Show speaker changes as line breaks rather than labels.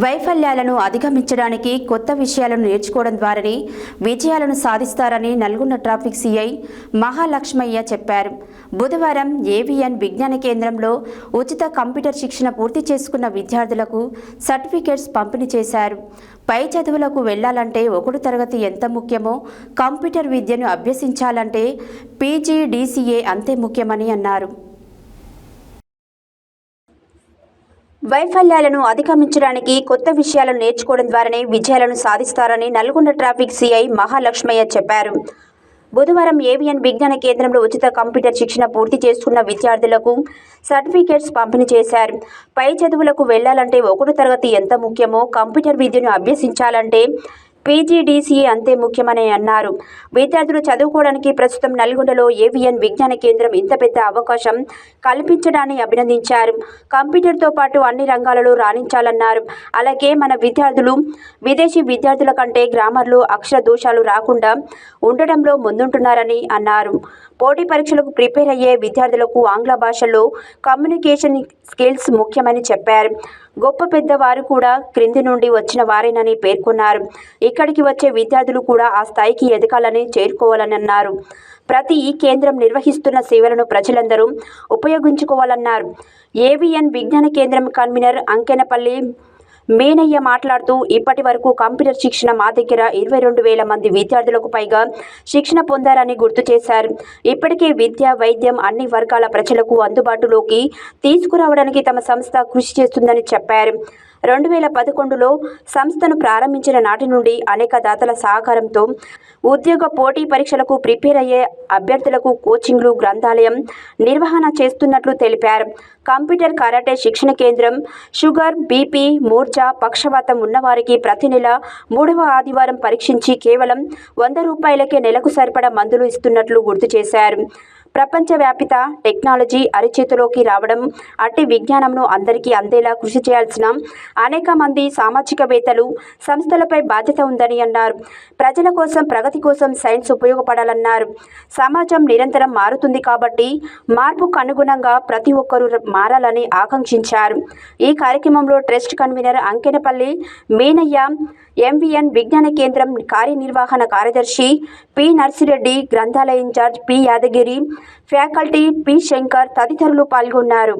వైఫల్యాలను అధిగమించడానికి కొత్త విషయాలను నేర్చుకోవడం ద్వారానే విజయాలను సాధిస్తారని నల్గొండ ట్రాఫిక్ సిఐ మహాలక్ష్మయ్య చెప్పారు. బుధవారం ఏవిఎన్ విజ్ఞాన కేంద్రంలో ఉచిత కంప్యూటర్ శిక్షణ పూర్తి చేసుకున్న విద్యార్థులకు సర్టిఫికేట్స్ పంపిణీ చేశారు. పై చదువులకు వెళ్లాలంటే 1వ తరగతి ఎంత ముఖ్యమో కంప్యూటర్ విద్యను అభ్యసించాలంటే PGDCA అంతే ముఖ్యమని అన్నారు. వైఫల్యాలను అధిగమించడానికి కొత్త విషయాలను నేర్చుకోవడం ద్వారానే విజయాలను సాధిస్తారని నల్గొండ ట్రాఫిక్ సిఐ మహాలక్ష్మయ్య చెప్పారు. బుధవారం ఏవిఎన్ విజ్ఞాన కేంద్రంలో ఉచిత కంప్యూటర్ శిక్షణ పూర్తి చేసుకున్న విద్యార్థులకు సర్టిఫికేట్స్ పంపిణీ చేశారు. పై చదువులకు వెళ్లాలంటే 1వ తరగతి ఎంత ముఖ్యమో కంప్యూటర్ విద్యను అభ్యసించాలంటే PGDCA అంతే ముఖ్యమని అన్నారు. విద్యార్థులు చదువుకోవడానికి ప్రస్తుతం నల్గొండలో ఏవిఎన్ విజ్ఞాన కేంద్రం ఇంత పెద్ద అవకాశం కల్పించడాన్ని అభినందించారు. కంప్యూటర్తో పాటు అన్ని రంగాలలో రాణించాలన్నారు. అలాగే మన విద్యార్థులు విదేశీ విద్యార్థుల కంటే గ్రామర్లో అక్షర దోషాలు రాకుండా ఉండడంలో ముందుంటున్నారని అన్నారు. పోటీ పరీక్షలకు ప్రిపేర్ అయ్యే విద్యార్థులకు ఆంగ్ల భాషలో కమ్యూనికేషన్ స్కిల్స్ ముఖ్యమని చెప్పారు. గొప్ప పెద్దవారు కూడా క్రింది నుండి వచ్చిన వారేనని పేర్కొన్నారు. ఇక్కడికి వచ్చే విద్యార్థులు కూడా ఆ స్థాయికి ఎదగాలని చేరుకోవాలని అన్నారు. ప్రతి కేంద్రం నిర్వహిస్తున్న సేవలను ప్రజలందరూ ఉపయోగించుకోవాలన్నారు. ఏవిఎన్ విజ్ఞాన కేంద్రం కన్వీనర్ అంకెనపల్లి మేనయ్య మాట్లాడుతూ ఇప్పటి వరకు కంప్యూటర్ శిక్షణ మా దగ్గర 22,000 మంది విద్యార్థులకు పైగా శిక్షణ పొందారని గుర్తు చేశారు. ఇప్పటికే విద్య, వైద్యం అన్ని వర్గాల ప్రజలకు అందుబాటులోకి తీసుకురావడానికి తమ సంస్థ కృషి చేస్తుందని చెప్పారు. 2011లో సంస్థను ప్రారంభించిన నాటి నుండి అనేక దాతల సహకారంతో ఉద్యోగ పోటీ పరీక్షలకు ప్రిపేర్ అయ్యే అభ్యర్థులకు కోచింగ్లు, గ్రంథాలయం నిర్వహణ చేస్తున్నట్లు తెలిపారు. కంప్యూటర్, కరాటే శిక్షణ కేంద్రం, షుగర్, BP, మూర్ఛ, పక్షవాతం ఉన్నవారికి ప్రతి నెల 3వ ఆదివారం పరీక్షించి కేవలం ₹100కే నెలకు సరిపడా మందులు ఇస్తున్నట్లు గుర్తు చేశారు. ప్రపంచవ్యాపిత టెక్నాలజీ అరిచేతిలోకి రావడం, అట్టి విజ్ఞానంను అందరికీ అందేలా కృషి చేయాల్సిన అనేక మంది సామాజికవేత్తలు, సంస్థలపై బాధ్యత ఉందని అన్నారు. ప్రజల కోసం, ప్రగతి కోసం సైన్స్ ఉపయోగపడాలన్నారు. సమాజం నిరంతరం మారుతుంది కాబట్టి మార్పుకు అనుగుణంగా ప్రతి ఒక్కరూ మారాలని ఆకాంక్షించారు. ఈ కార్యక్రమంలో trust convener Ankenapalli Menayya, MVN Vignana Kendram కార్యనిర్వహణ కార్యదర్శి P. నర్సిరెడ్డి, గ్రంథాలయ incharge P. Yadagiri, faculty P. Shankar తదితరులు పాల్గొన్నారు.